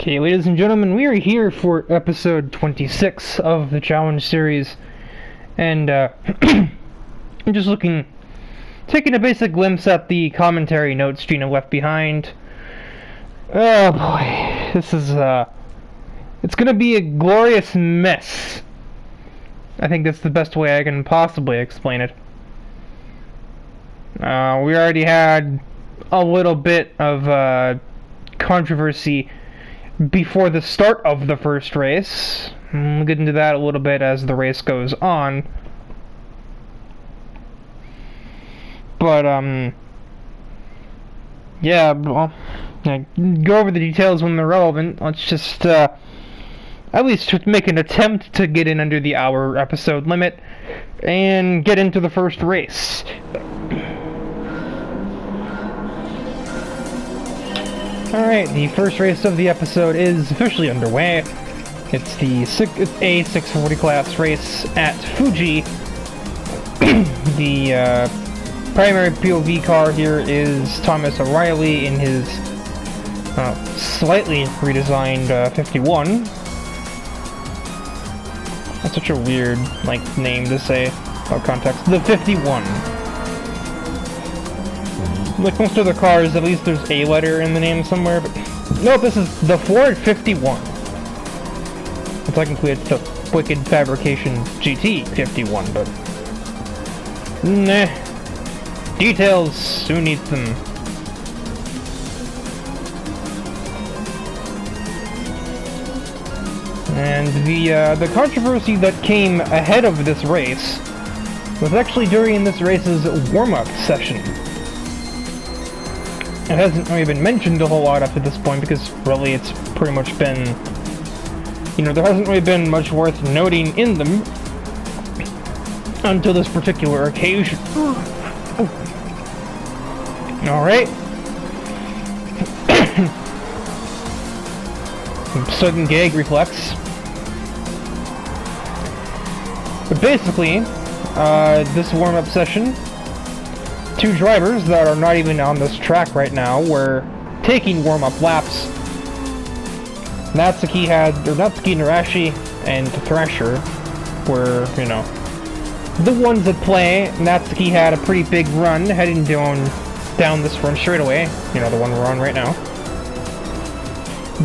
Okay, ladies and gentlemen, we are here for episode 26 of the challenge series, and I'm just taking a basic glimpse at the commentary notes Gina left behind. Oh boy, this is it's gonna be a glorious mess. I think that's the best way I can possibly explain it. We already had a little bit of controversy before the start of the first race. We'll get into that a little bit as the race goes on. But, yeah, well, go over the details when they're relevant. Let's just, at least make an attempt to get in under the hour episode limit and get into the first race. Alright, the first race of the episode is officially underway. It's the A640 class race at Fuji. The primary POV car here is Thomas O'Reilly in his slightly redesigned 51. That's such a weird, name to say out of context. The 51. Like most other cars, at least there's a letter in the name somewhere, but nope, this is the Ford 51. Technically it's the Wicked Fabrication GT 51, but nah. Details, who needs them? And the controversy that came ahead of this race was actually during this race's warm-up session. It hasn't really been mentioned a whole lot up to this point because really it's pretty much been, there hasn't really been much worth noting in them until this particular occasion. Alright. Sudden gag reflex. But basically, this warm-up session, two drivers that are not even on this track right now were taking warm-up laps. Natsuki Narashi and Thrasher were, the ones at play. Natsuki had a pretty big run heading down this front straightaway, the one we're on right now.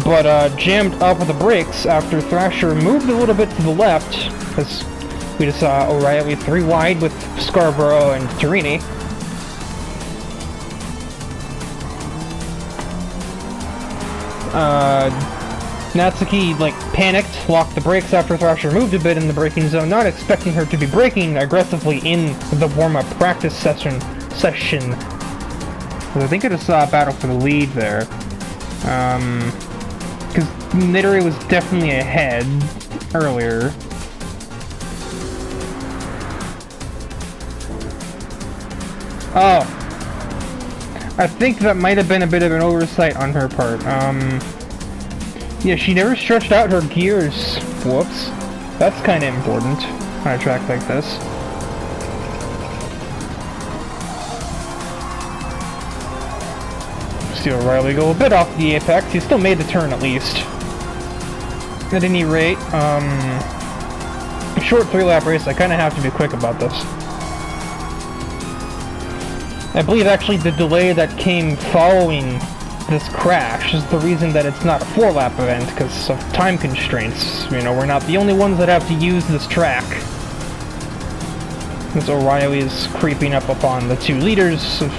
But jammed up with the brakes after Thrasher moved a little bit to the left, because we just saw O'Reilly 3 wide with Scarborough and Torini. Natsuki, panicked, locked the brakes after Thrasher moved a bit in the braking zone, not expecting her to be braking aggressively in the warm-up practice session. I think I just saw a battle for the lead there. Because Nidori was definitely ahead earlier. Oh. I think that might have been a bit of an oversight on her part. Yeah, she never stretched out her gears. Whoops. That's kind of important on a track like this. See O'Reilly go a bit off the apex. He still made the turn at least. At any rate, short 3-lap race, I kind of have to be quick about this. I believe actually the delay that came following this crash is the reason that it's not a 4-lap event, because of time constraints. We're not the only ones that have to use this track. As O'Reilly is creeping up upon the 2 leaders of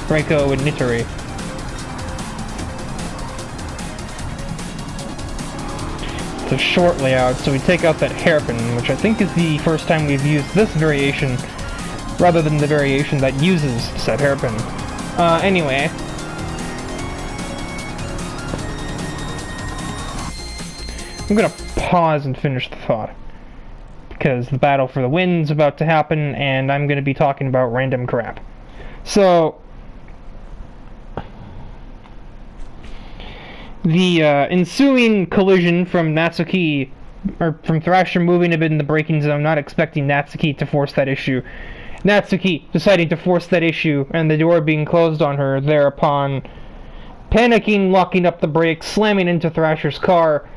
Reiko and Nitori. It's a short layout, so we take out that hairpin, which I think is the first time we've used this variation rather than the variation that uses said hairpin. Anyway. I'm gonna pause and finish the thought. Because the battle for the win's about to happen, and I'm gonna be talking about random crap. So, the ensuing collision from Natsuki, or from Thrasher moving a bit in the braking zone, not expecting Natsuki to force that issue. Natsuki deciding to force that issue, and the door being closed on her, thereupon panicking, locking up the brakes, slamming into Thrasher's car,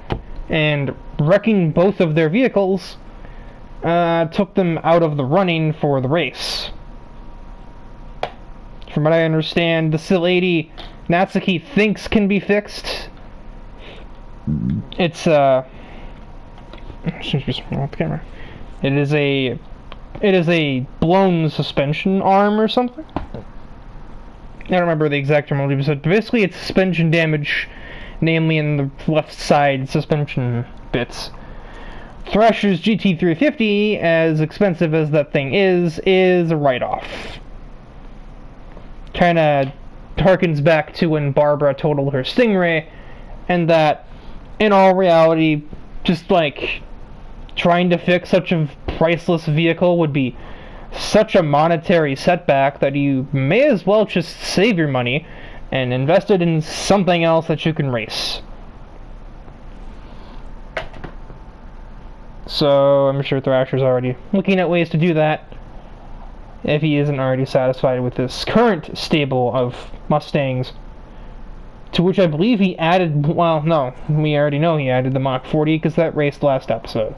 and wrecking both of their vehicles, took them out of the running for the race. From what I understand, the lady Natsuki thinks can be fixed. It's off the camera. It is a blown suspension arm or something. I don't remember the exact term, but basically it's suspension damage, namely in the left side suspension bits. Thrasher's GT350, as expensive as that thing is a write-off. Kinda harkens back to when Barbara totaled her Stingray, and that, in all reality, just like trying to fix such a priceless vehicle would be such a monetary setback that you may as well just save your money and invest it in something else that you can race. So I'm sure Thrasher's already looking at ways to do that, if he isn't already satisfied with this current stable of Mustangs, to which I believe he added, well, no, we already know he added the Mach 40 because that raced last episode.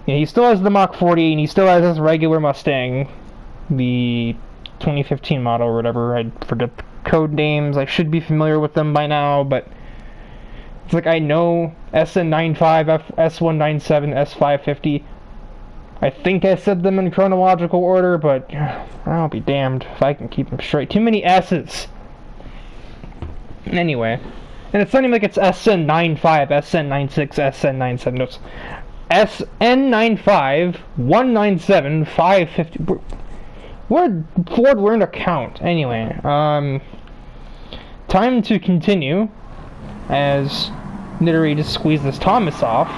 Yeah, he still has the Mach 40, and he still has his regular Mustang, the 2015 model or whatever. I forget the code names. I should be familiar with them by now, but it's like I know SN95, S197, S550. I think I said them in chronological order, but I'll be damned if I can keep them straight. Too many S's. Anyway, and it's not even like it's SN95, SN96, SN97. No, it's SN95, 197, 550. Where'd Ford learn to count? Anyway, time to continue as Nittery just squeezes Thomas off.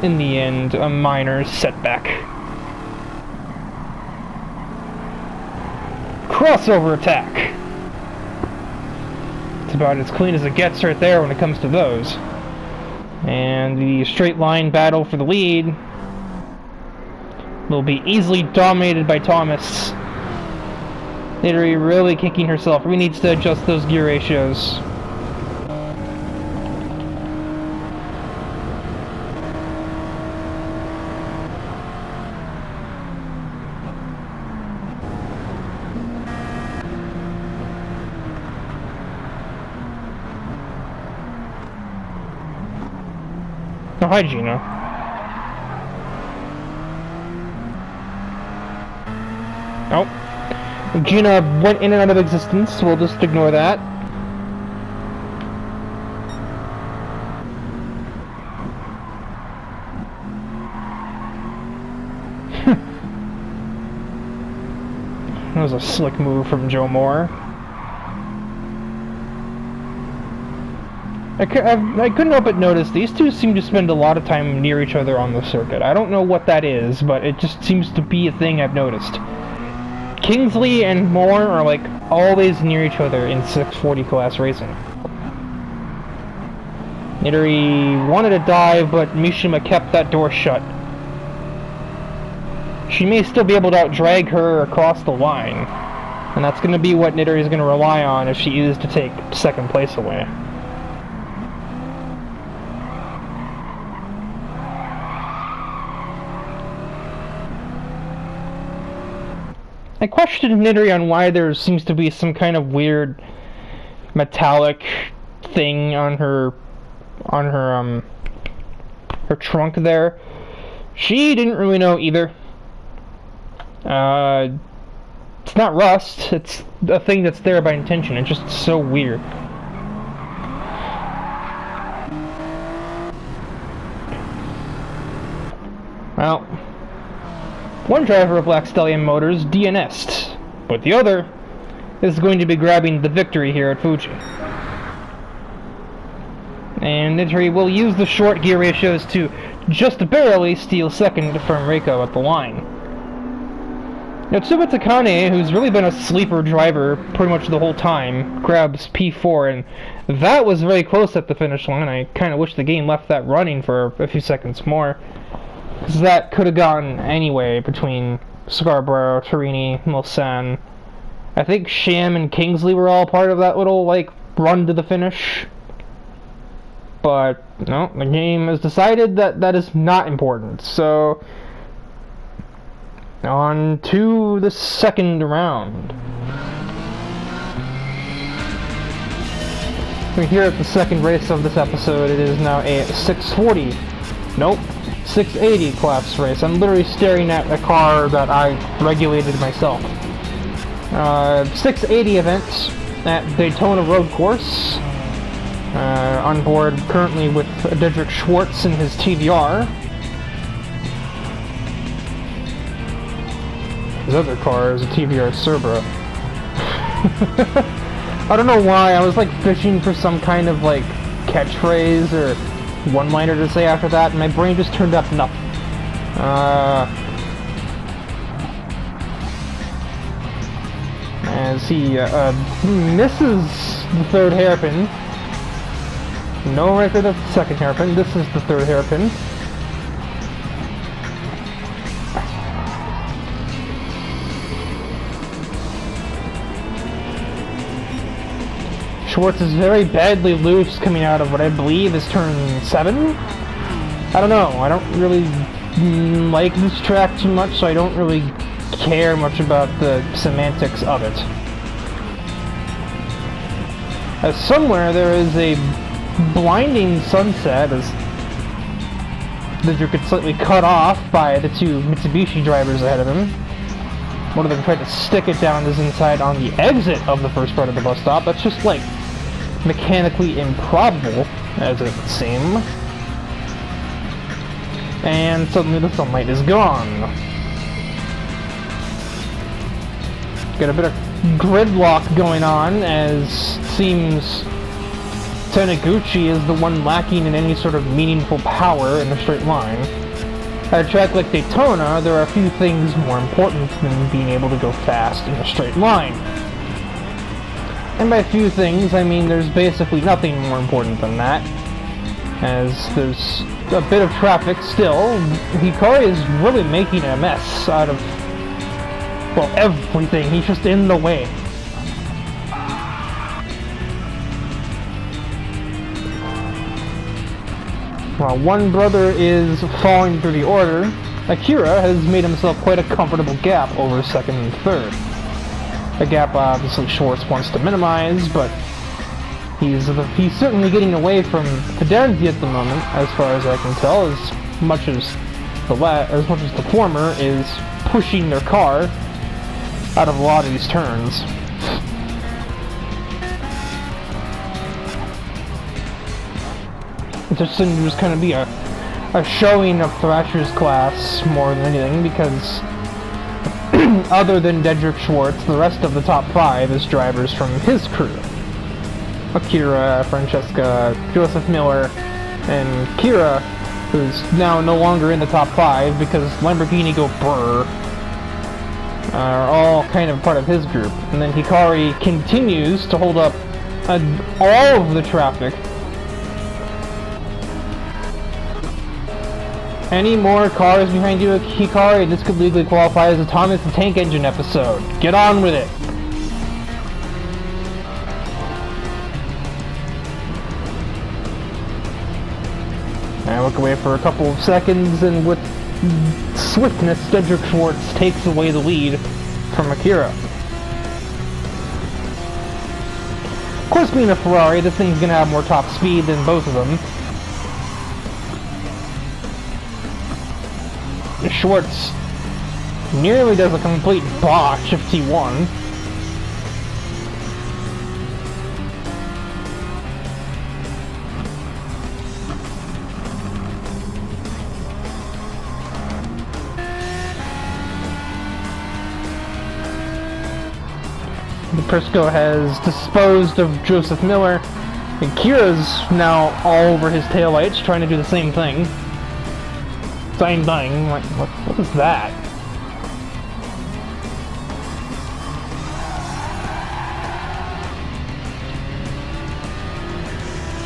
In the end, a minor setback. Crossover attack. It's about as clean as it gets right there when it comes to those. And the straight line battle for the lead will be easily dominated by Thomas. Nittery really kicking herself. We need to adjust those gear ratios. Oh, hi, Gina. Oh. Gina went in and out of existence, so we'll just ignore that. That was a slick move from Joe Moore. I couldn't help but notice these two seem to spend a lot of time near each other on the circuit. I don't know what that is, but it just seems to be a thing I've noticed. Kingsley and Moore are like always near each other in 640 class racing. Nittery wanted to dive, but Mishima kept that door shut. She may still be able to out-drag her across the line, and that's going to be what Nittery is going to rely on if she is to take second place away. I questioned Nittery on why there seems to be some kind of weird metallic thing on her trunk there. She didn't really know either. It's not rust, it's a thing that's there by intention. It's just so weird. Well, one driver of Black Stallion Motors DNS'd, but the other is going to be grabbing the victory here at Fuji. And Nittery will use the short gear ratios to just barely steal second from Reiko at the line. Now Tsuba Takane, who's really been a sleeper driver pretty much the whole time, grabs P4, and that was very close at the finish line. I kind of wish the game left that running for a few seconds more, because that could have gone anyway between Scarborough, Torini, Mulsanne, I think Sham and Kingsley were all part of that little, like, run to the finish. But, no, the game has decided that that is not important. So, on to the second round. We're here at the second race of this episode. It is now a 640. Nope. 680 class race. I'm literally staring at a car that I regulated myself. 680 events at Daytona Road Course. On board currently with Dedrick Schwartz in his TVR. His other car is a TVR Cerbera. I don't know why, I was like fishing for some kind of like catchphrase or one-liner to say after that, and my brain just turned up nothing. As he misses the third hairpin. No record of the second hairpin. This is the third hairpin. Schwartz is very badly loose coming out of what I believe is turn 7? I don't know. I don't really like this track too much, so I don't really care much about the semantics of it. As somewhere there is a blinding sunset as Dedrick gets slightly cut off by the two Mitsubishi drivers ahead of him. One of them tried to stick it down his inside on the exit of the first part of the bus stop. That's just like mechanically improbable, as it would seem. And suddenly the sunlight is gone. Got a bit of gridlock going on, as it seems Taniguchi is the one lacking in any sort of meaningful power in a straight line. At a track like Daytona, there are a few things more important than being able to go fast in a straight line. And by few things, I mean there's basically nothing more important than that, as there's a bit of traffic still. Hikari is really making a mess out of, well, everything. He's just in the way. While one brother is falling through the order, Akira has made himself quite a comfortable gap over second and third. A gap obviously Schwartz wants to minimize, but he's certainly getting away from Fidenzi at the moment, as far as I can tell, as much as the former is pushing their car out of a lot of these turns. It just seems to just kind of be a showing of Thrasher's class more than anything, because other than Dedrick Schwartz, the rest of the top 5 is drivers from his crew. Akira, Francesca, Joseph Miller, and Kira, who's now no longer in the top 5 because Lamborghini go brr, are all kind of part of his group. And then Hikari continues to hold up all of the traffic. Any more cars behind you, Hikari? This could legally qualify as a Thomas the Tank Engine episode. Get on with it! I look away for a couple of seconds, and with swiftness, Dedrick Schwartz takes away the lead from Akira. Of course, being a Ferrari, this thing's gonna have more top speed than both of them. Schwartz nearly does a complete botch of T1. Prisco has disposed of Joseph Miller, and Kira's now all over his taillights, trying to do the same thing. Same thing. Like, what is that?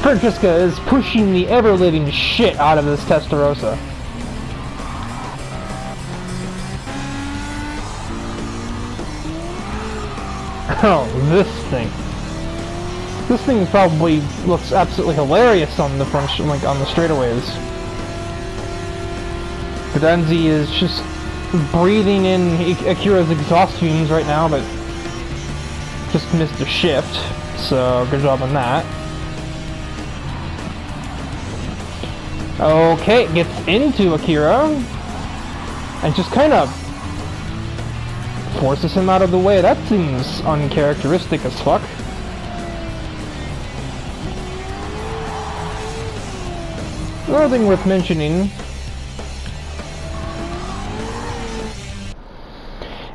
Francesca is pushing the ever-living shit out of this Testarossa. Oh, this thing. This thing probably looks absolutely hilarious on the front, like on the straightaways. Fidenzi is just breathing in Akira's exhaust fumes right now, but just missed a shift, so good job on that. Okay, gets into Akira, and just kind of forces him out of the way. That seems uncharacteristic as fuck. Another thing worth mentioning,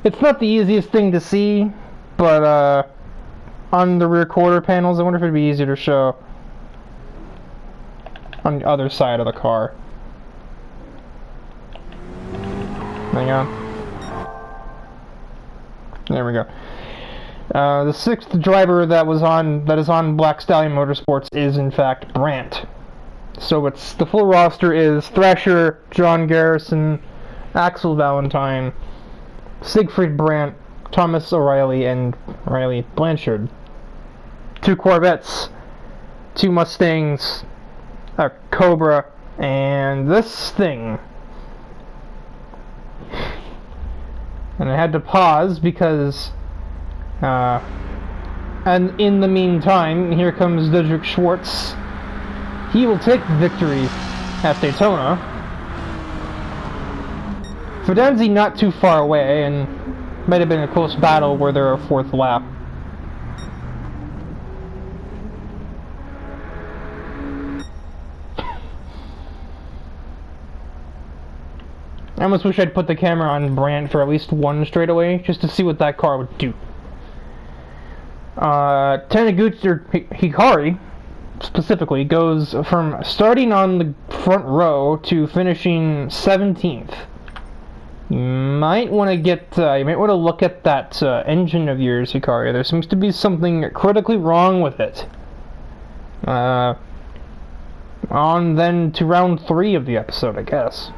it's not the easiest thing to see, but on the rear quarter panels, I wonder if it'd be easier to show on the other side of the car. Hang on. There we go. The sixth driver that is on Black Stallion Motorsports is in fact Brandt. So it's the full roster is Thrasher, John Garrison, Axel Valentine, Siegfried Brandt, Thomas O'Reilly, and Riley Blanchard. 2 Corvettes, 2 Mustangs, a Cobra, and this thing. And I had to pause because, and in the meantime, here comes Dietrich Schwartz. He will take the victory at Daytona. Fidenzi not too far away, and might have been a close battle where they're a 4th lap. I almost wish I'd put the camera on Brandt for at least one straightaway, just to see what that car would do. Taniguchi, or Hikari, specifically, goes from starting on the front row to finishing 17th. You might want to look at that engine of yours, Hikari. There seems to be something critically wrong with it. On then to round 3 of the episode, I guess.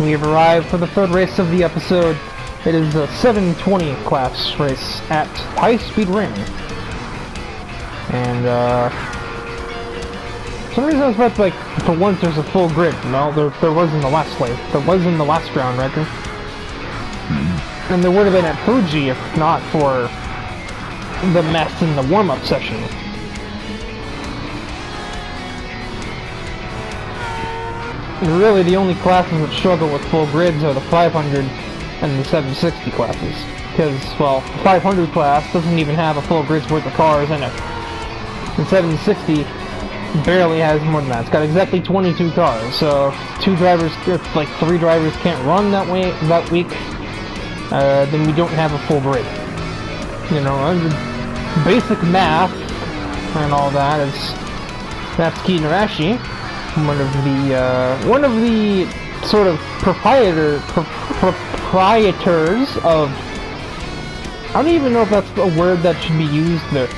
We have arrived for the 3rd race of the episode. It is a 720 class race at High Speed Ring. And, for some reason I was about to, for once there's a full grid. No, there was in the last race. There was in the last round, reckon. And there would have been at Fuji if not for the mess in the warm-up session. Really, the only classes that struggle with full grids are the 500 and the 760 classes. Because, well, the 500 class doesn't even have a full grid's worth of cars in it. The 760 barely has more than that. It's got exactly 22 cars, so 3 drivers can't run that week, then we don't have a full grid. You know, basic math and all that is Natsuki Narashi, one of the sort of proprietors of, I don't even know if that's a word that should be used there.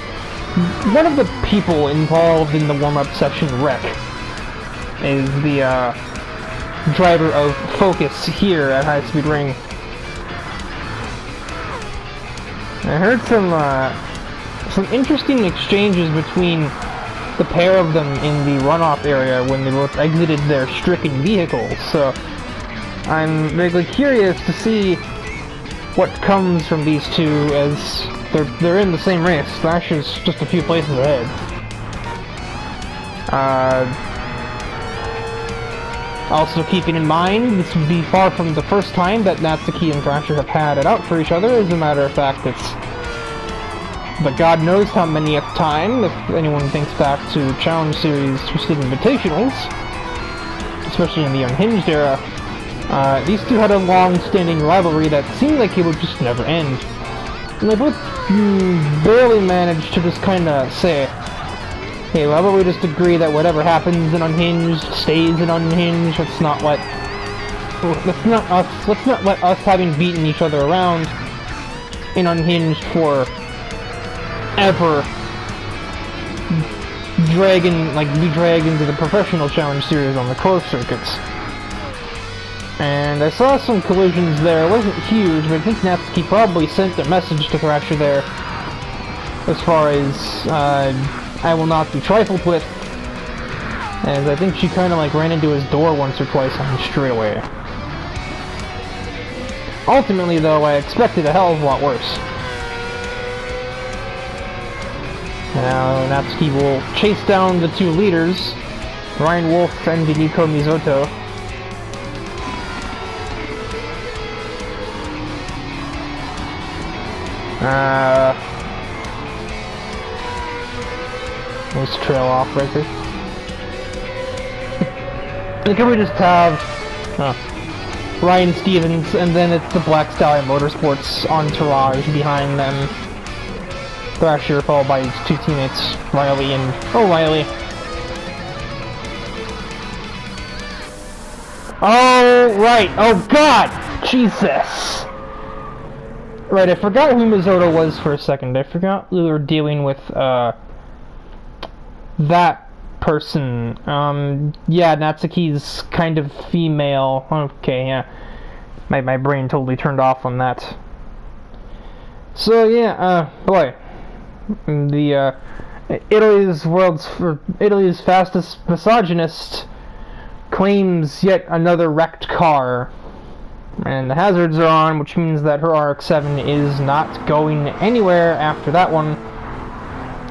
One of the people involved in the warm-up session wreck is the driver of Focus here at High Speed Ring. I heard some interesting exchanges between the pair of them in the runoff area when they both exited their stricken vehicles, so I'm vaguely curious to see what comes from these two, as they're in the same race. Thrasher's just a few places ahead. Also keeping in mind, this would be far from the first time that Natsuki and Thrasher have had it out for each other. As a matter of fact, it's but God knows how many at the time, if anyone thinks back to the Challenge Series Twisted Invitationals, especially in the Unhinged era. These two had a long-standing rivalry that seemed like it would just never end. And they both barely managed to just kind of say, hey, why don't we just agree that whatever happens in Unhinged stays in Unhinged? Let's not let us having beaten each other around in Unhinged for ever be dragged into the professional Challenge Series on the closed circuits. And I saw some collisions there. It wasn't huge, but I think Natsuki probably sent a message to Thrasher there. As far as, I will not be trifled with. And I think she kind of like ran into his door once or twice on the straightaway. Ultimately, though, I expected a hell of a lot worse. Now, Natsuki will chase down the two leaders, Ryan Wolf and Nico Mizoto. Let's trail off right there. And can we just have Ryan Stevens, and then it's the Black Stallion Motorsports entourage behind them. Thrasher followed by his two teammates, Riley and O'Reilly. Oh, right. Oh, God! Jesus! Right, I forgot who Mizoto was for a second. I forgot we were dealing with, that person. Yeah, Natsuki's kind of female. Okay, yeah. My brain totally turned off on that. So, yeah, boy. The, Italy's fastest misogynist claims yet another wrecked car. And the hazards are on, which means that her RX-7 is not going anywhere after that one.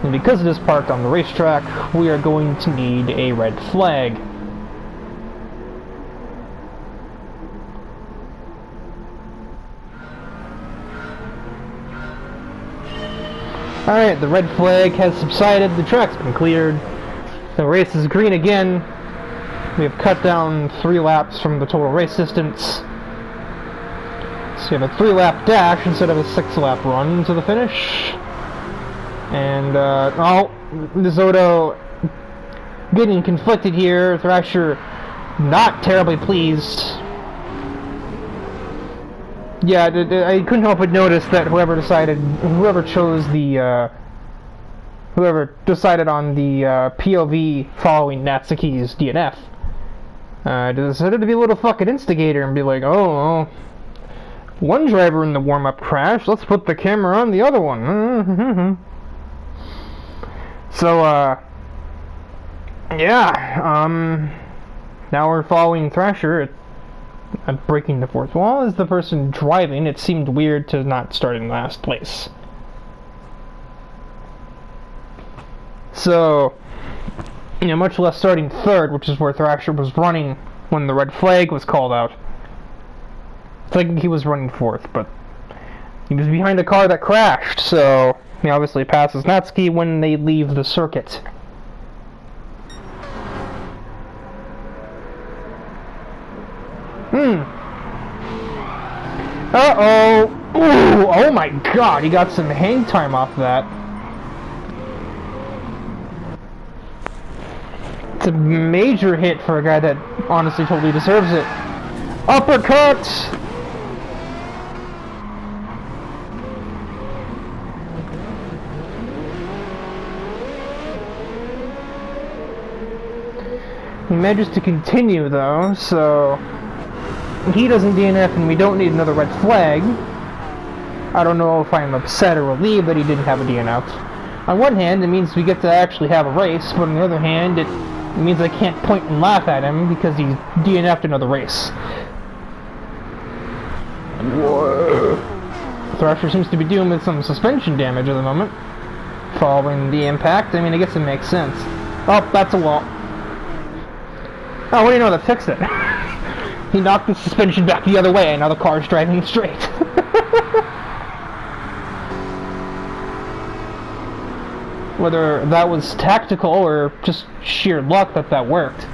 And because it is parked on the racetrack, we are going to need a red flag. Alright, the red flag has subsided, the track's been cleared, the race is green again. We have cut down 3 laps from the total race distance. So you have a 3-lap dash instead of a 6-lap run to the finish. And, Mizoto getting conflicted here. Thrasher not terribly pleased. Yeah, I couldn't help but notice that whoever decided on the POV following Natsuki's DNF decided to be a little fucking instigator and be like, oh, one driver in the warm-up crashed, let's put the camera on the other one. So, yeah, now we're following Thrasher at breaking the fourth wall. As the person driving, it seemed weird to not start in last place. So, much less starting third, which is where Thrasher was running when the red flag was called out. I think he was running fourth, but he was behind a car that crashed, so he obviously passes Natsuki when they leave the circuit. Uh-oh! Ooh! Oh my god, he got some hang time off that. It's a major hit for a guy that honestly totally deserves it. Uppercut! He manages to continue though, so he doesn't DNF and we don't need another red flag. I don't know if I'm upset or relieved that he didn't have a DNF. On one hand, it means we get to actually have a race, but on the other hand, it means I can't point and laugh at him because he's DNF'd another race. Whoa. Thrasher seems to be dealing with some suspension damage at the moment, following the impact. I mean, I guess it makes sense. Oh, that's a wall. Oh, what do you know? That fixed it. He knocked the suspension back the other way, and now the car's driving straight. Whether that was tactical or just sheer luck that worked.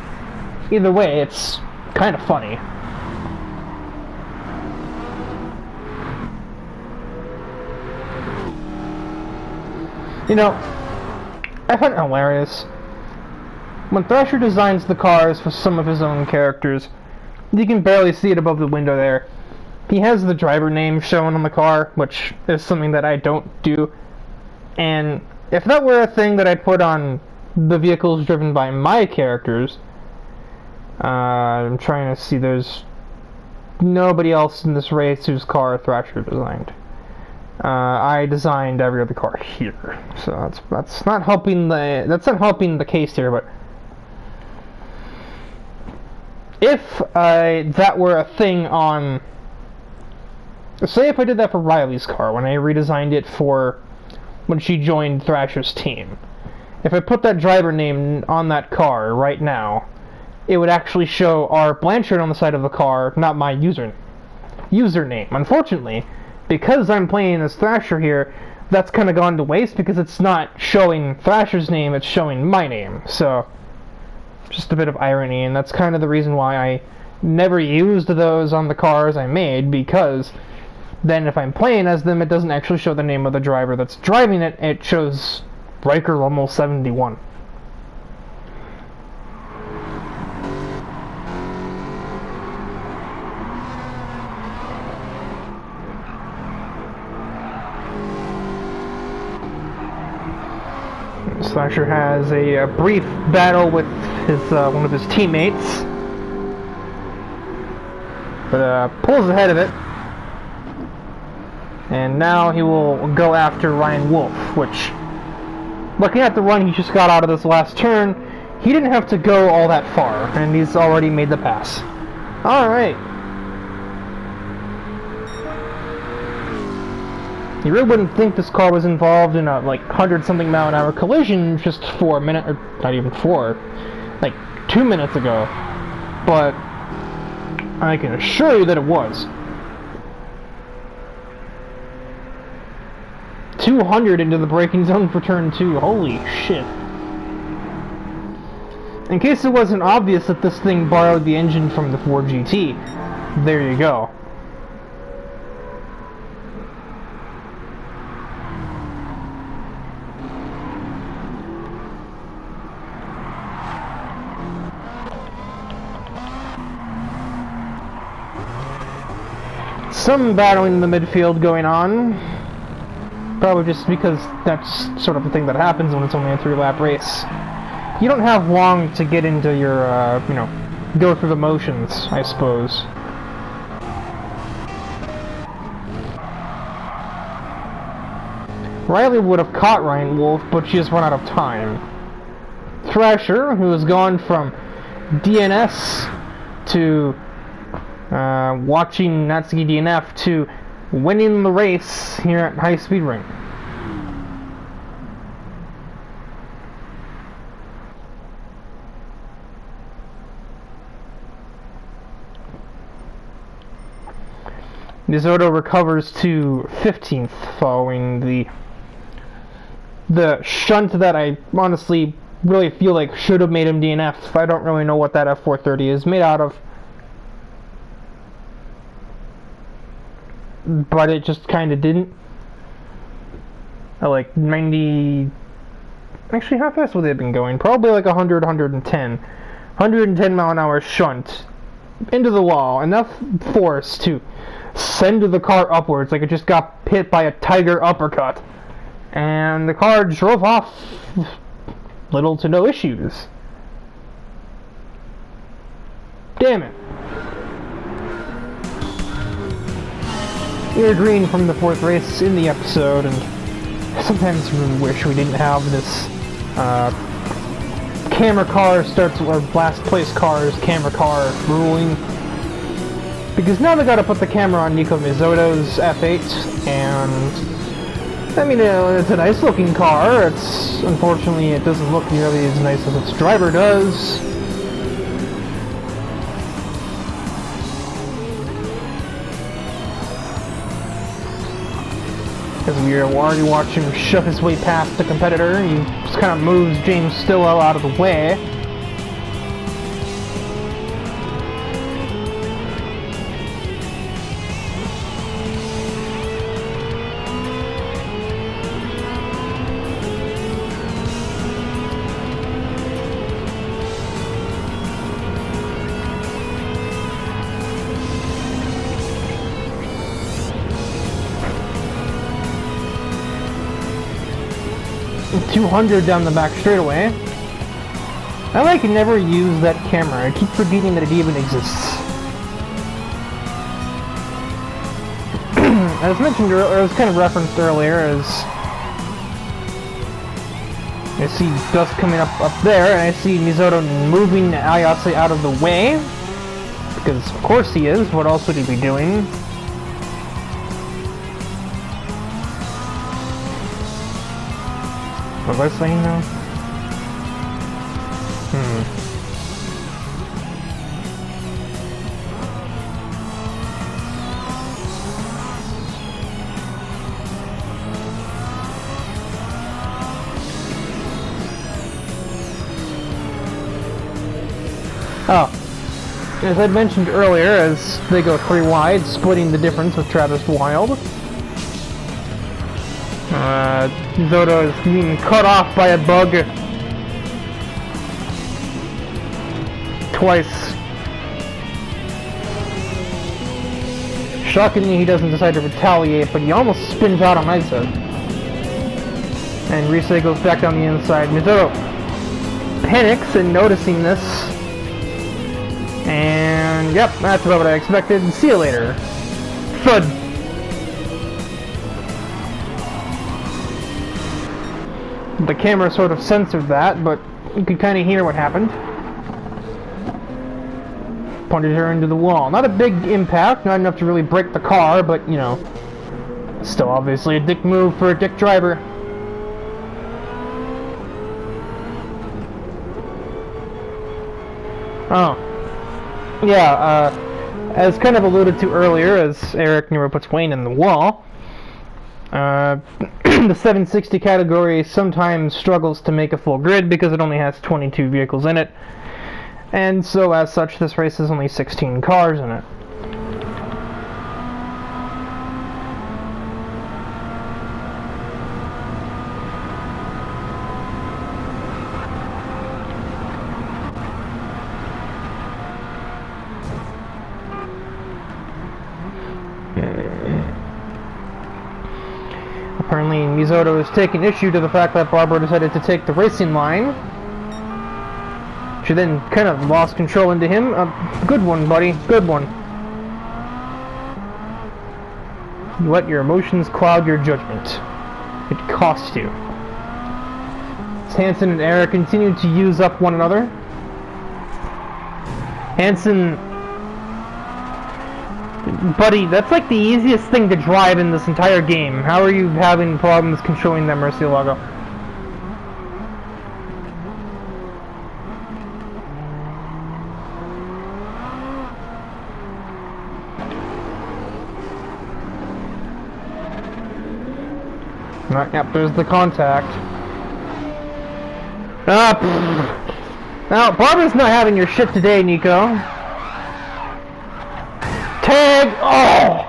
Either way, it's kind of funny. I find it hilarious. When Thrasher designs the cars for some of his own characters, you can barely see it above the window there. He has the driver name shown on the car, which is something that I don't do. And if that were a thing that I put on the vehicles driven by my characters, I'm trying to see, there's nobody else in this race whose car Thrasher designed. I designed every other car here, so that's not helping the case here. But if that were a thing on, say if I did that for Riley's car when I redesigned it for when she joined Thrasher's team, if I put that driver name on that car right now, it would actually show our Blanchard on the side of the car, not my username. Unfortunately, because I'm playing as Thrasher here, that's kind of gone to waste because it's not showing Thrasher's name, it's showing my name. So, just a bit of irony, and that's kind of the reason why I never used those on the cars I made, because then if I'm playing as them, it doesn't actually show the name of the driver that's driving it, it shows Riker Lommel 71. Thrasher has a brief battle with his one of his teammates, but pulls ahead of it, and now he will go after Ryan Wolf, which, looking at the run he just got out of this last turn, he didn't have to go all that far, and he's already made the pass. Alright. You really wouldn't think this car was involved in a, 100-something mile an hour collision just for a minute, or not even 4, 2 minutes ago. But I can assure you that it was. 200 into the braking zone for turn 2. Holy shit. In case it wasn't obvious that this thing borrowed the engine from the Ford GT, there you go. Some battling in the midfield going on. Probably just because that's sort of the thing that happens when it's only a 3-lap race. You don't have long to get into your, go through the motions, I suppose. Riley would have caught Ryan Wolf, but she has run out of time. Thrasher, who has gone from DNS to watching Natsuki DNF to winning the race here at High Speed Ring. Nisotto recovers to 15th following the shunt that I honestly really feel like should have made him DNF. I don't really know what that F430 is made out of, but it just kind of didn't. Like 90... Actually, how fast would they have been going? Probably like 100, 110. 110 mile an hour shunt into the wall. Enough force to send the car upwards like it just got hit by a tiger uppercut. And the car drove off little to no issues. Damn it. We're green from the 4th race in the episode, and sometimes we wish we didn't have this camera car starts, or last place cars camera car ruling. Because now they gotta put the camera on Nico Mizotto's F8, and I mean, it's a nice looking car. It's, unfortunately, it doesn't look nearly as nice as its driver does. As we already watch him shove his way past the competitor, he just kind of moves James Stillwell out of the way. .200 down the back straightaway. I never use that camera. I keep forgetting that it even exists. as mentioned earlier, it was kind of referenced earlier, as I see dust coming up there, and I see Mizoto moving Ayase out of the way, because of course he is. What else would he be doing? What was I saying now? Oh, as I mentioned earlier, as they go 3 wide, splitting the difference with Travis Wild. Zoto is being cut off by a bug twice. Shockingly, he doesn't decide to retaliate, but he almost spins out on Isa. And Rise goes back down the inside. Mizoto panics in noticing this. And yep, that's about what I expected. See you later. Thud. The camera sort of censored that, but you could kind of hear what happened. Punches her into the wall. Not a big impact, not enough to really break the car, but you know, still obviously a dick move for a dick driver. Oh. Yeah, as kind of alluded to earlier, as Eric Nero puts Wayne in the wall, the 760 category sometimes struggles to make a full grid because it only has 22 vehicles in it, and so as such this race has only 16 cars in it. Apparently, Mizoto is taking issue to the fact that Barbara decided to take the racing line. She then kind of lost control into him. Good one, buddy. Good one. You let your emotions cloud your judgment. It cost you. As Hansen and Eric continue to use up one another. Hansen... Buddy, that's like the easiest thing to drive in this entire game. How are you having problems controlling that Murcielago? Yep, there's the contact. Now, Barbara's not having your shit today, Nico. Tag! Oh!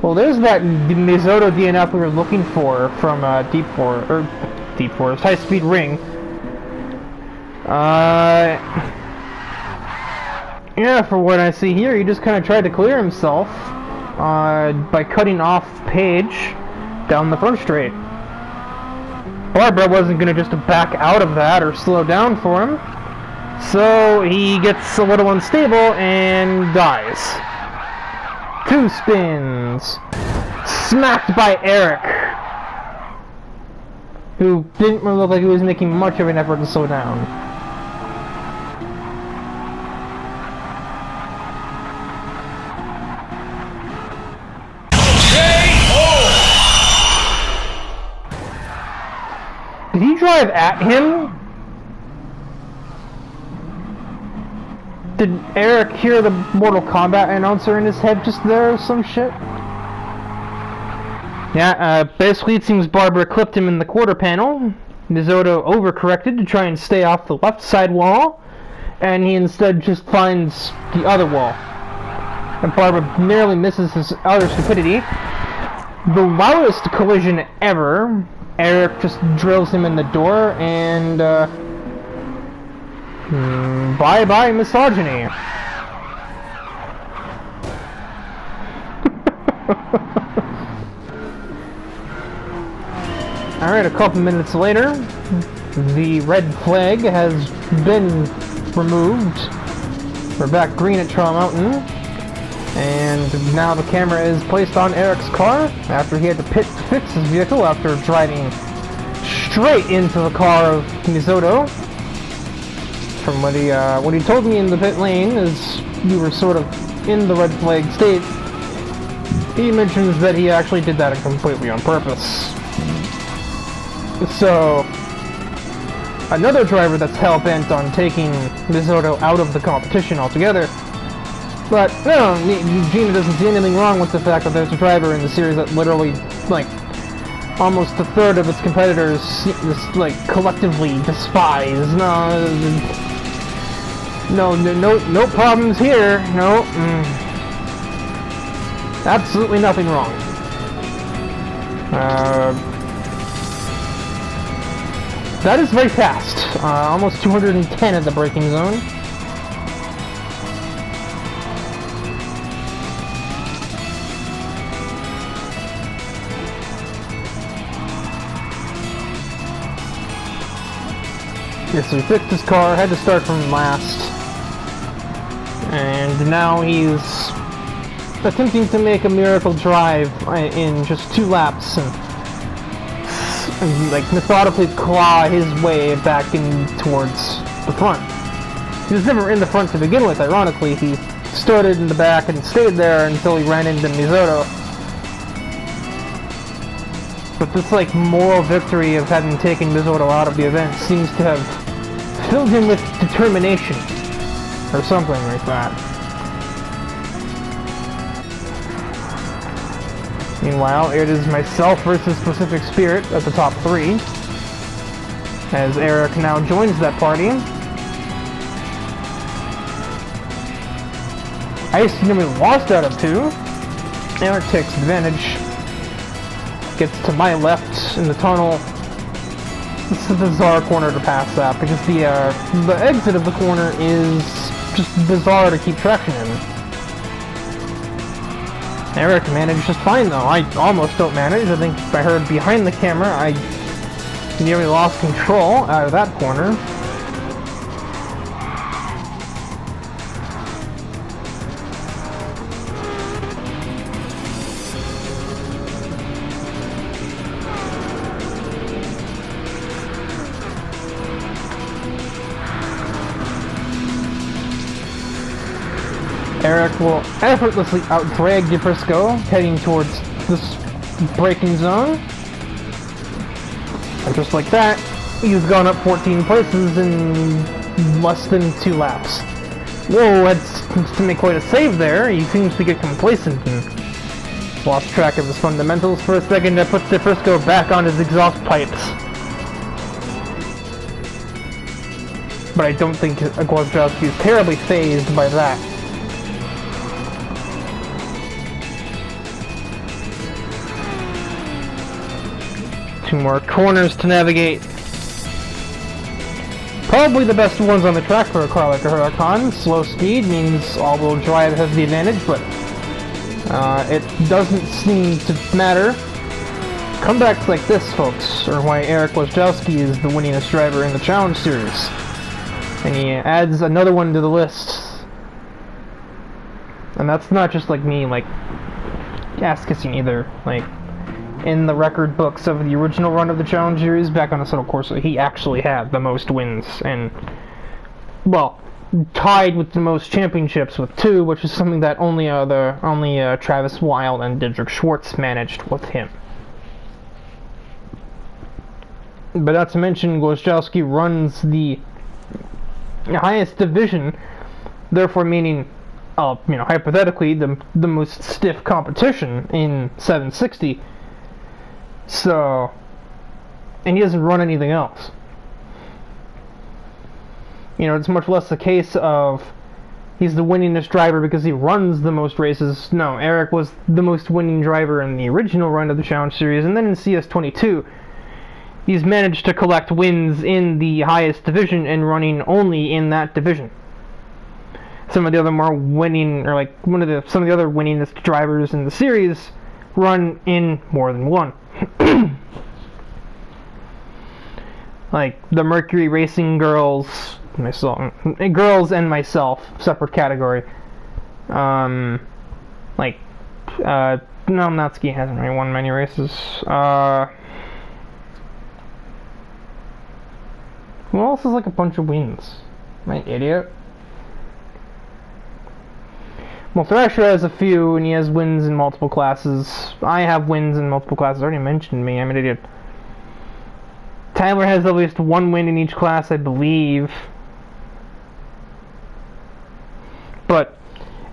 Well, there's that Mizoto DNF we were looking for from Deep Forest, High Speed Ring. Yeah, for what I see here, he just kind of tried to clear himself by cutting off Page down the front straight. Barbara wasn't going to just back out of that or slow down for him. So he gets a little unstable and dies. 2 spins. Smacked by Eric, who didn't really look like he was making much of an effort to slow down. Did he drive at him? Did Eric hear the Mortal Kombat announcer in his head just there or some shit? Yeah, basically it seems Barbara clipped him in the quarter panel. Mizoto overcorrected to try and stay off the left side wall, and he instead just finds the other wall. And Barbara narrowly misses his utter stupidity. The loudest collision ever. Eric just drills him in the door, and bye-bye misogyny. Alright, a couple minutes later, the red flag has been removed We're back green at Trail Mountain, and now the camera is placed on Eric's car after he had to pit to fix his vehicle after driving straight into the car of Misoto. From what he told me in the pit lane is we were sort of in the red flag state. He mentions that he actually did that completely on purpose. So, another driver that's hell-bent on taking Misoto out of the competition altogether. But, no, Gina doesn't see anything wrong with the fact that there's a driver in the series that literally, like, almost a third of its competitors, just, like, collectively despise. No problems here. No, absolutely nothing wrong. That is very fast. Almost 210 at the braking zone. Yes, so he fixed his car, had to start from last. And now he's attempting to make a miracle drive in just 2 laps and like methodically claw his way back in towards the front. He was never in the front to begin with, ironically. He started in the back and stayed there until he ran into Misoto. But this like moral victory of having taken Misoto out of the event seems to have filled him with determination or something like that. Meanwhile, it is myself versus Pacific Spirit at the top 3, as Eric now joins that party. Ice nearly lost out of 2. Eric takes advantage. Gets to my left in the tunnel. This is a bizarre corner to pass that, because the exit of the corner is just bizarre to keep traction in. Eric managed just fine though. I almost don't manage. I think I heard behind the camera I nearly lost control out of that corner. Eric will effortlessly outdrag DeFrisco, heading towards this braking zone. And just like that, he's gone up 14 places in less than 2 laps. Whoa, that's to make quite a save there. He seems to get complacent and lost track of his fundamentals for a second. That puts DeFrisco back on his exhaust pipes. But I don't think Gwozdowski is terribly fazed by that. 2 more corners to navigate. Probably the best ones on the track for a car like a Huracan. Slow speed means all-wheel drive has the advantage, but it doesn't seem to matter. Comebacks like this, folks, are why Eric Gwozdowski is the winningest driver in the Challenge Series. And he adds another one to the list. And that's not just like me, like, ass-kissing either. Like, in the record books of the original run of the Challenge Series, back on Assetto Corsa, he actually had the most wins, and, well, tied with the most championships with 2, which is something that only Travis Wild and Didrik Schwartz managed with him. But not to mention, Gwozdowski runs the highest division, therefore meaning, hypothetically, the most stiff competition in 760. So, and he doesn't run anything else. It's much less the case of he's the winningest driver because he runs the most races. No, Eric was the most winning driver in the original run of the Challenge Series, and then in CS22, he's managed to collect wins in the highest division and running only in that division. Some of the other more winning, or like some of the other winningest drivers in the series run in more than one. Like the Mercury Racing Girls myself, girls and myself, separate category. Like, no, Natsuki hasn't really won many races. Who else has like a bunch of wins? Am I an idiot? Well, Thrasher has a few, and he has wins in multiple classes. I have wins in multiple classes. I already mentioned me. I'm an idiot. Tyler has at least one win in each class, I believe. But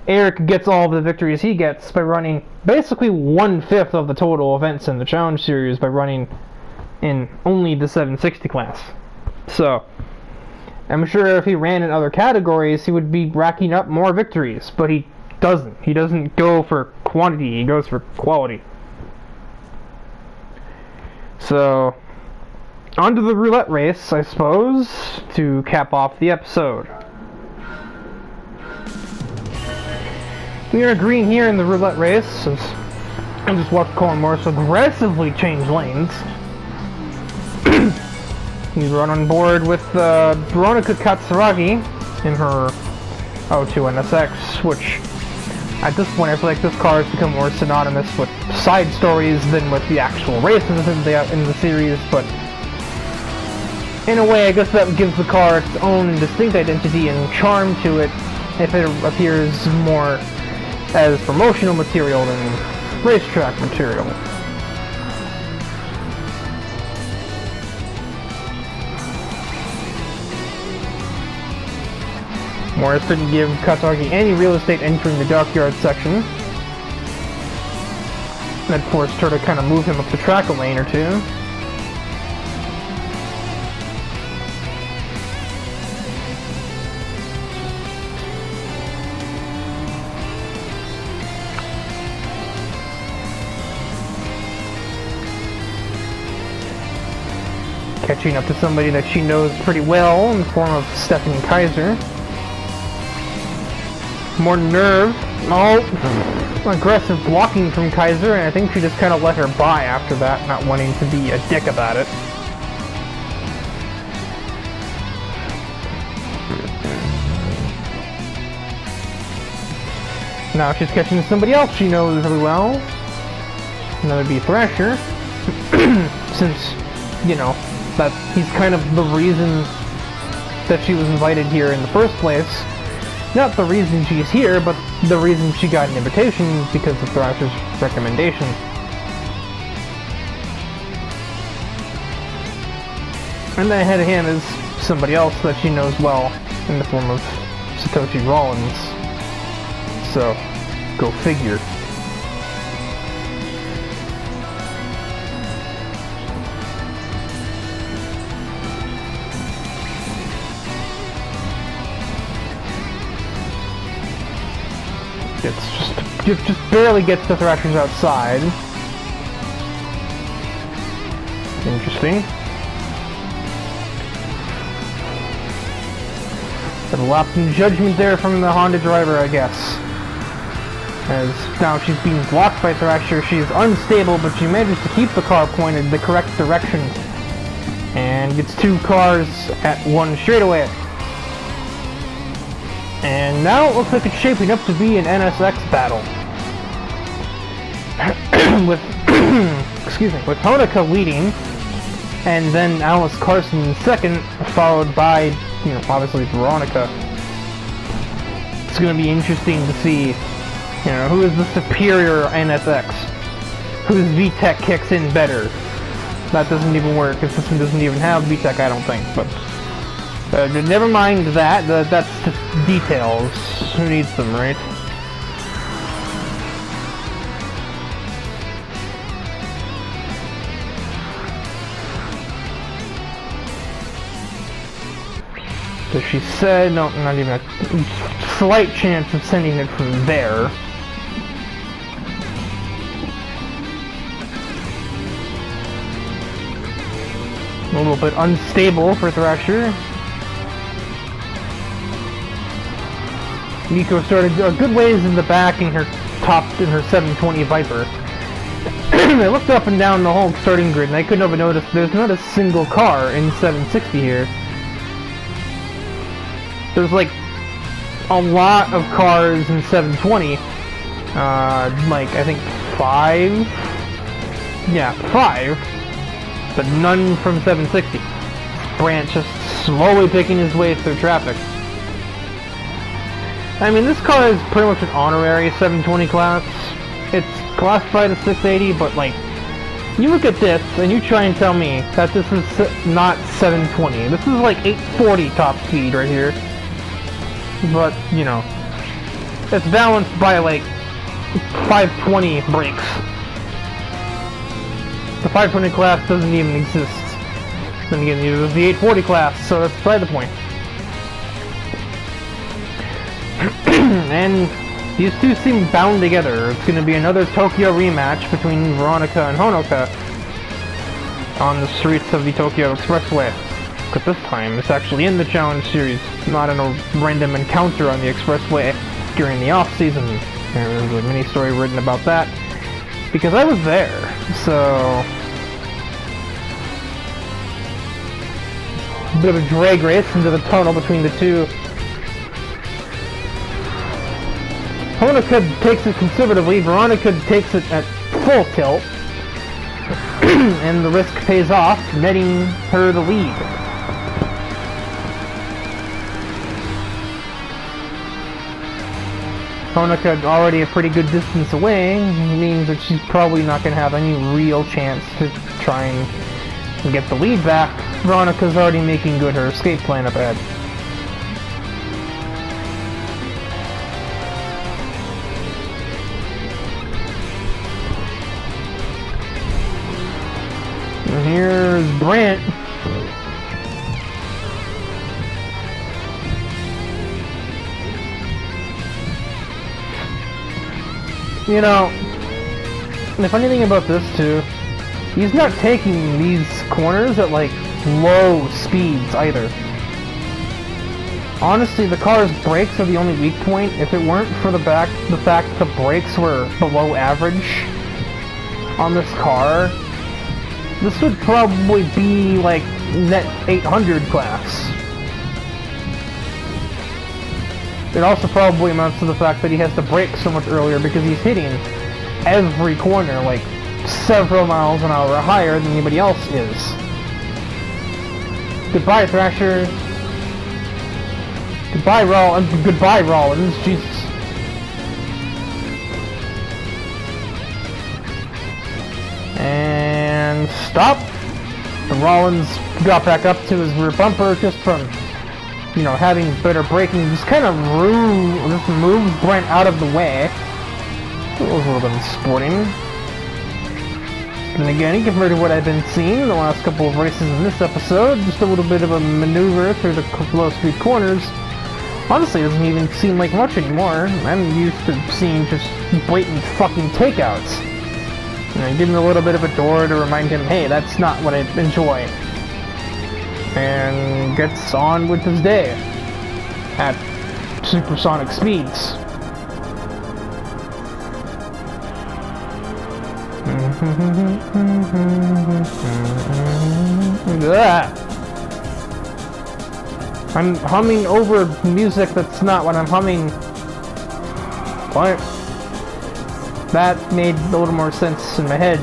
Eric gets all of the victories he gets by running basically 1/5 of the total events in the Challenge Series by running in only the 760 class. So, I'm sure if he ran in other categories, he would be racking up more victories, but he doesn't. He doesn't go for quantity, he goes for quality. So, on to the roulette race, I suppose, to cap off the episode. We are green here in the roulette race, since I just watched Colin Morris aggressively change lanes. He's run on board with Veronica Katsuragi in her 02 NSX, which at this point I feel like this car has become more synonymous with side stories than with the actual races in the series, but in a way I guess that gives the car its own distinct identity and charm to it if it appears more as promotional material than racetrack material. Morris didn't give Katsuragi any real estate entering the dockyard section. That forced her to kind of move him up the track a lane or two. Catching up to somebody that she knows pretty well in the form of Stephanie Kaiser. More nerve. Oh, aggressive blocking from Kaiser, and I think she just kind of let her by after that, not wanting to be a dick about it. Now she's catching somebody else she knows really well. And that would be Thrasher. Since, you know, that he's kind of the reason that she was invited here in the first place. Not the reason she's here, but the reason she got an invitation because of Thrasher's recommendation. And then ahead of him is somebody else that she knows well in the form of Satoshi Rollins. So, go figure. It just barely gets the Thrashers outside. Interesting. But a lapse in judgment there from the Honda driver, I guess. As now she's being blocked by Thrasher. She's unstable, but she manages to keep the car pointed in the correct direction. And gets two cars at one straightaway. And now it looks like it's shaping up to be an NSX battle. with with Honoka leading, and then Alice Carson in second, followed by, you know, obviously Veronica. It's going to be interesting to see, you know, who is the superior NSX, whose VTEC kicks in better. That doesn't even work. This system doesn't even have VTEC, I don't think. But never mind that. That's the details. Who needs them, right? So she said, no, not even a slight chance of sending it from there. A little bit unstable for Thrasher. Nico started a good ways in the back in her 720 Viper. I looked up and down the whole starting grid and I couldn't even notice there's not a single car in 760 here. there's like a lot of cars in 720. Like I think 5. Yeah, 5. But none from 760. Branch just slowly picking his way through traffic. I mean, this car is pretty much an honorary 720 class. It's classified as 680, but like, you look at this and you try and tell me that this is not 720. This is like 840 top speed right here. But, you know, it's balanced by like 520 brakes. The 520 class doesn't even exist. Then again, it was the 840 class, so that's beside the point. And these two seem bound together. It's going to be another Tokyo rematch between Veronica and Honoka on the streets of the Tokyo Expressway. But this time, it's actually in the Challenge Series, not in a random encounter on the Expressway during the off-season. There's a mini-story written about that, because I was there, so... a bit of a drag race into the tunnel between the two. Honoka takes it conservatively, Veronica takes it at full tilt, and the risk pays off, netting her the lead. Honoka already a pretty good distance away, means that she's probably not going to have any real chance to try and get the lead back. Veronica's already making good her escape plan up ahead. And here's Brant. You know, the funny thing about this too, he's not taking these corners at like low speeds either. Honestly, the car's brakes are the only weak point. If it weren't for the fact that the brakes were below average on this car, this would probably be like net 800 class. It also probably amounts to the fact that he has to brake so much earlier because he's hitting every corner like several miles an hour higher than anybody else is. Goodbye, Thrasher. Goodbye, Rollins. Jesus. And stop. The Rollins got back up to his rear bumper just from, you know, having better braking. Just kind of moves Brent out of the way. It was a little bit sporting. And again, compared to what I've been seeing in the last couple of races in this episode, just a little bit of a maneuver through the low-speed corners. Honestly, it doesn't even seem like much anymore. I'm used to seeing just blatant fucking takeouts. And I give him a little bit of a door to remind him, hey, that's not what I enjoy. And gets on with his day at supersonic speeds. I'm humming over music that's not what I'm humming. What? That made a little more sense in my head.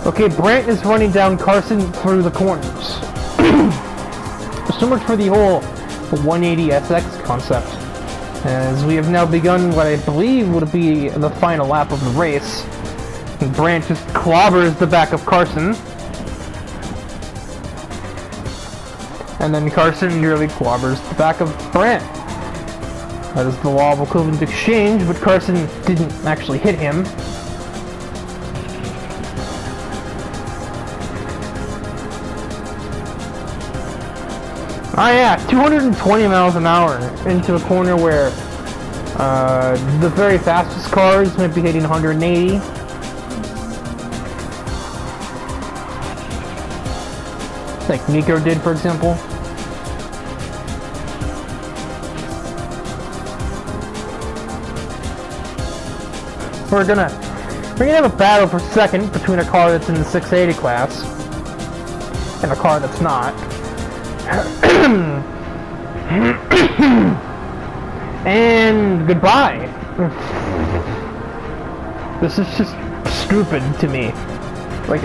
Okay, Brant is running down Carson through the corners. So much for the whole 180 SX concept, as we have now begun what I believe would be the final lap of the race. And Brant just clobbers the back of Carson. And then Carson nearly clobbers the back of Brant. That is the law of equivalent exchange, but Carson didn't actually hit him. Oh yeah, 220 miles an hour into a corner where the very fastest cars might be hitting 180. like Nico did, for example. We're gonna have a battle for second between a car that's in the 680 class and a car that's not. And goodbye. This is just stupid to me. Like,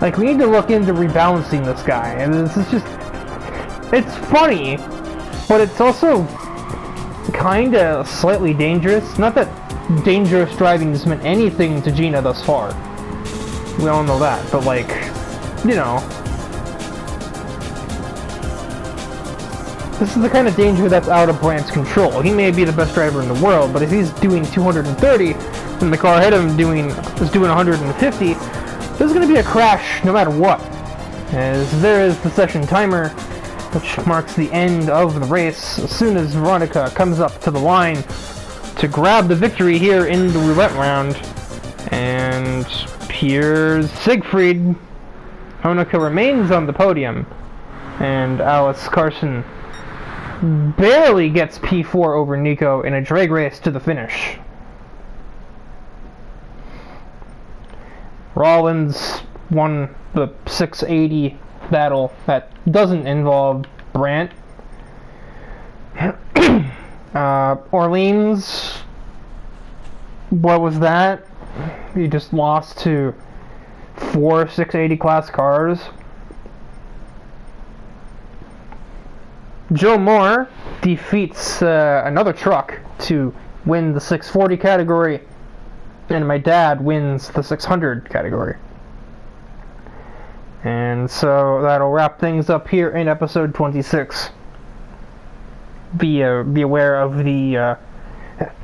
like, we need to look into rebalancing this guy, and this is just, it's funny, but it's also kinda slightly dangerous. Not that dangerous driving has meant anything to Gina thus far. We all know that, but like, you know, this is the kind of danger that's out of Brandt's control. He may be the best driver in the world, but if he's doing 230 and the car ahead of him is doing 150, there's going to be a crash no matter what. As there is the session timer, which marks the end of the race as soon as Veronica comes up to the line to grab the victory here in the roulette round. And here's Siegfried. Honoka remains on the podium, and Alice Carson barely gets P4 over Nico in a drag race to the finish. Rollins won the 680 battle that doesn't involve Brandt. Orleans, what was that? He just lost to 4 680 class cars. Joe Moore defeats another truck to win the 640 category, and my dad wins the 600 category. And so that'll wrap things up here in episode 26. Be aware of the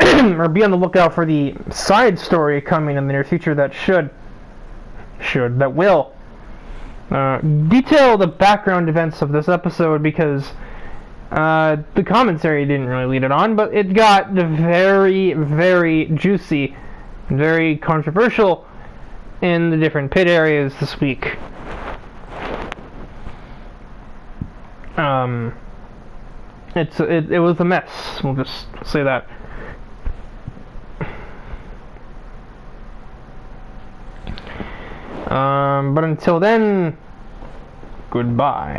or be on the lookout for the side story coming in the near future that will detail the background events of this episode, because the commentary didn't really lead it on, but it got very, very juicy, very controversial in the different pit areas this week. It was a mess. We'll just say that. But until then, goodbye.